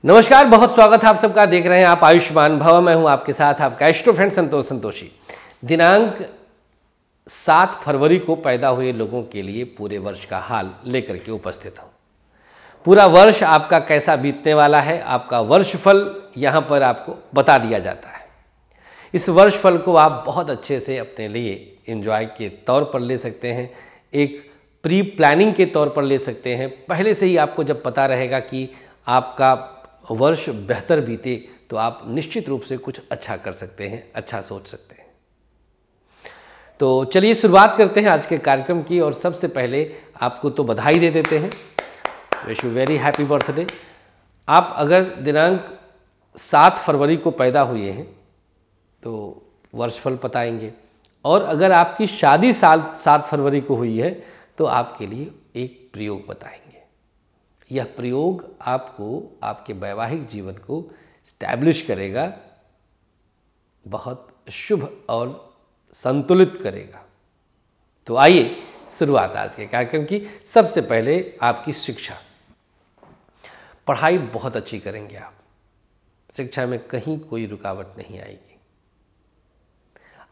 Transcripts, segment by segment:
नमस्कार, बहुत स्वागत है आप सबका। देख रहे हैं आप आयुष्मान भव। मैं हूं आपके साथ आपका एस्ट्रो फ्रेंड संतोष संतोषी। दिनांक 7 फरवरी को पैदा हुए लोगों के लिए पूरे वर्ष का हाल लेकर के उपस्थित हूं। पूरा वर्ष आपका कैसा बीतने वाला है, आपका वर्षफल यहां पर आपको बता दिया जाता है। इस वर्षफल को आप बहुत अच्छे से अपने लिए एंजॉय के तौर पर ले सकते हैं, एक प्री प्लानिंग के तौर पर ले सकते हैं। पहले से ही आपको जब पता रहेगा कि आपका वर्ष बेहतर बीते तो आप निश्चित रूप से कुछ अच्छा कर सकते हैं, अच्छा सोच सकते हैं। तो चलिए शुरुआत करते हैं आज के कार्यक्रम की। और सबसे पहले आपको तो बधाई दे देते हैं, wish you very happy birthday. आप अगर दिनांक 7 फरवरी को पैदा हुए हैं तो वर्षफल बताएंगे, और अगर आपकी शादी 7 फरवरी को हुई है तो आपके लिए एक प्रयोग बताएंगे। यह प्रयोग आपको आपके वैवाहिक जीवन को स्टैब्लिश करेगा, बहुत शुभ और संतुलित करेगा। तो आइए शुरुआत आज के कार्यक्रम की। सबसे पहले आपकी शिक्षा, पढ़ाई बहुत अच्छी करेंगे आप। शिक्षा में कहीं कोई रुकावट नहीं आएगी,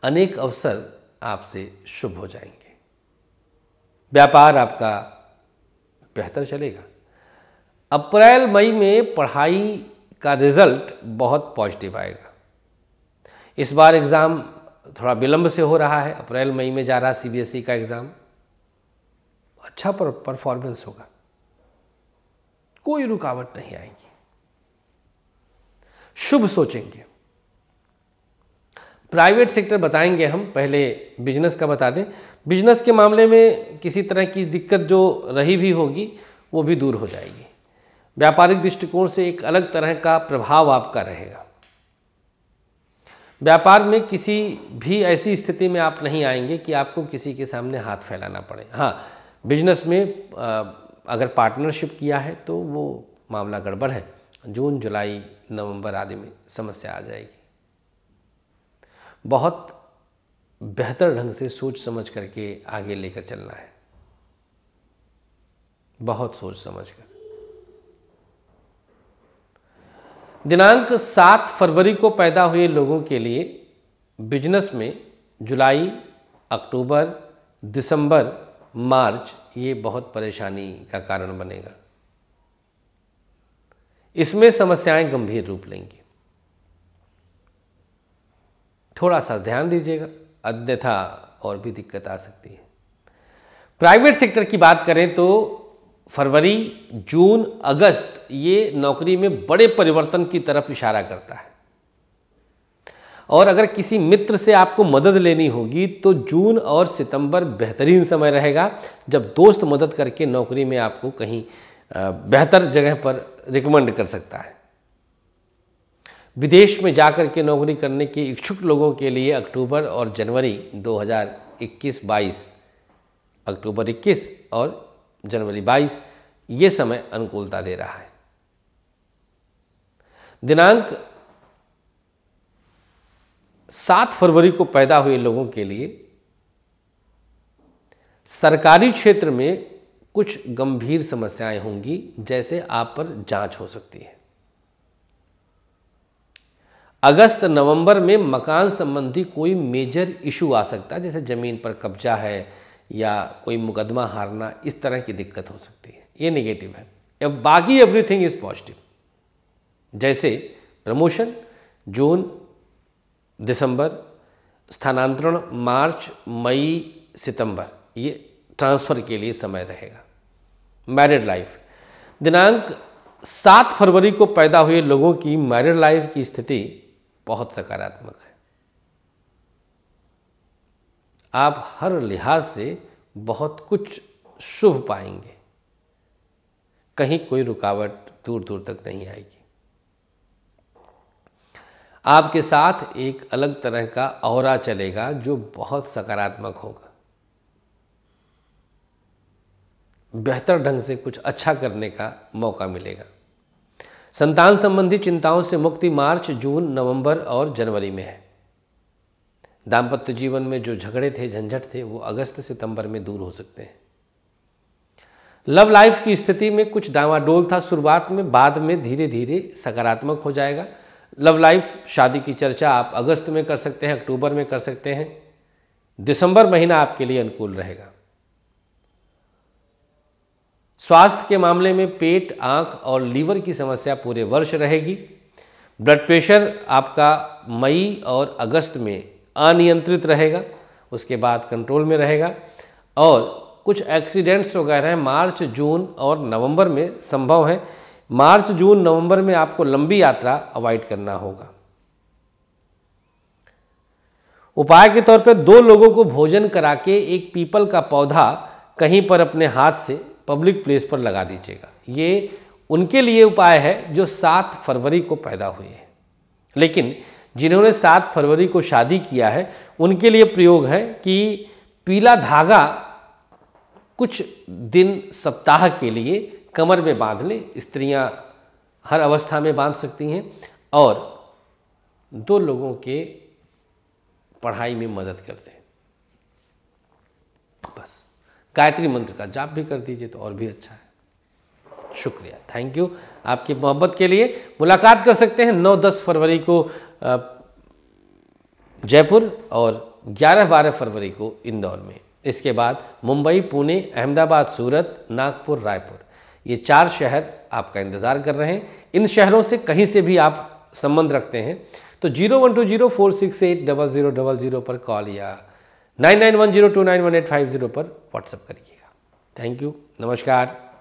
अनेक अवसर आपसे शुभ हो जाएंगे। व्यापार आपका बेहतर चलेगा। अप्रैल मई में पढ़ाई का रिजल्ट बहुत पॉजिटिव आएगा। इस बार एग्ज़ाम थोड़ा विलंब से हो रहा है, अप्रैल मई में जा रहा सीबीएसई का एग्ज़ाम। अच्छा परफॉर्मेंस होगा, कोई रुकावट नहीं आएगी, शुभ सोचेंगे। प्राइवेट सेक्टर बताएंगे हम, पहले बिजनेस का बता दें। बिजनेस के मामले में किसी तरह की दिक्कत जो रही भी होगी वो भी दूर हो जाएगी। व्यापारिक दृष्टिकोण से एक अलग तरह का प्रभाव आपका रहेगा। व्यापार में किसी भी ऐसी स्थिति में आप नहीं आएंगे कि आपको किसी के सामने हाथ फैलाना पड़े। हाँ, बिजनेस में अगर पार्टनरशिप किया है तो वो मामला गड़बड़ है। जून जुलाई नवंबर आदि में समस्या आ जाएगी। बहुत बेहतर ढंग से सोच समझ करके आगे लेकर चलना है, बहुत सोच समझ कर। दिनांक 7 फरवरी को पैदा हुए लोगों के लिए बिजनेस में जुलाई, अक्टूबर, दिसंबर, मार्च ये बहुत परेशानी का कारण बनेगा। इसमें समस्याएं गंभीर रूप लेंगी, थोड़ा सा ध्यान दीजिएगा, अन्यथा और भी दिक्कत आ सकती है। प्राइवेट सेक्टर की बात करें तो फरवरी, जून, अगस्त ये नौकरी में बड़े परिवर्तन की तरफ इशारा करता है। और अगर किसी मित्र से आपको मदद लेनी होगी तो जून और सितंबर बेहतरीन समय रहेगा, जब दोस्त मदद करके नौकरी में आपको कहीं बेहतर जगह पर रिकमेंड कर सकता है। विदेश में जाकर के नौकरी करने के इच्छुक लोगों के लिए अक्टूबर और जनवरी 2021-22, अक्टूबर 21 और जनवरी 22 ये समय अनुकूलता दे रहा है। दिनांक 7 फरवरी को पैदा हुए लोगों के लिए सरकारी क्षेत्र में कुछ गंभीर समस्याएं होंगी, जैसे आप पर जांच हो सकती है। अगस्त नवंबर में मकान संबंधी कोई मेजर इशू आ सकता है, जैसे जमीन पर कब्जा है या कोई मुकदमा हारना, इस तरह की दिक्कत हो सकती है। ये नेगेटिव है। अब बाकी एवरीथिंग इज पॉजिटिव, जैसे प्रमोशन जून दिसंबर, स्थानांतरण मार्च मई सितंबर, ये ट्रांसफ़र के लिए समय रहेगा। मैरिड लाइफ, दिनांक 7 फरवरी को पैदा हुए लोगों की मैरिड लाइफ की स्थिति बहुत सकारात्मक है। आप हर लिहाज से बहुत कुछ शुभ पाएंगे, कहीं कोई रुकावट दूर दूर तक नहीं आएगी। आपके साथ एक अलग तरह का ऑरा चलेगा जो बहुत सकारात्मक होगा। बेहतर ढंग से कुछ अच्छा करने का मौका मिलेगा। संतान संबंधी चिंताओं से मुक्ति मार्च, जून, नवंबर और जनवरी में है। दाम्पत्य जीवन में जो झगड़े थे, झंझट थे, वो अगस्त सितंबर में दूर हो सकते हैं। लव लाइफ की स्थिति में कुछ डामाडोल था शुरुआत में, बाद में धीरे धीरे सकारात्मक हो जाएगा। लव लाइफ, शादी की चर्चा आप अगस्त में कर सकते हैं, अक्टूबर में कर सकते हैं। दिसंबर महीना आपके लिए अनुकूल रहेगा। स्वास्थ्य के मामले में पेट, आंख और लीवर की समस्या पूरे वर्ष रहेगी। ब्लड प्रेशर आपका मई और अगस्त में अनियंत्रित रहेगा, उसके बाद कंट्रोल में रहेगा। और कुछ एक्सीडेंट्स वगैरह मार्च, जून और नवंबर में संभव है। मार्च, जून, नवंबर में आपको लंबी यात्रा अवॉइड करना होगा। उपाय के तौर पर 2 लोगों को भोजन करा के एक पीपल का पौधा कहीं पर अपने हाथ से पब्लिक प्लेस पर लगा दीजिएगा। ये उनके लिए उपाय है जो 7 फरवरी को पैदा हुए हैं, लेकिन जिन्होंने 7 फरवरी को शादी किया है उनके लिए प्रयोग है कि पीला धागा कुछ दिन, सप्ताह के लिए कमर में बांध लें। स्त्रियां हर अवस्था में बांध सकती हैं और 2 लोगों के पढ़ाई में मदद करते हैं। बस गायत्री मंत्र का जाप भी कर दीजिए तो और भी अच्छा है। शुक्रिया, थैंक यू आपकी मोहब्बत के लिए। मुलाकात कर सकते हैं 9-10 फरवरी को जयपुर और 11-12 फरवरी को इंदौर में। इसके बाद मुंबई, पुणे, अहमदाबाद, सूरत, नागपुर, रायपुर, ये 4 शहर आपका इंतज़ार कर रहे हैं। इन शहरों से कहीं से भी आप संबंध रखते हैं तो 012046800000 पर कॉल या 9910291850 पर व्हाट्सएप करिएगा। थैंक यू, नमस्कार।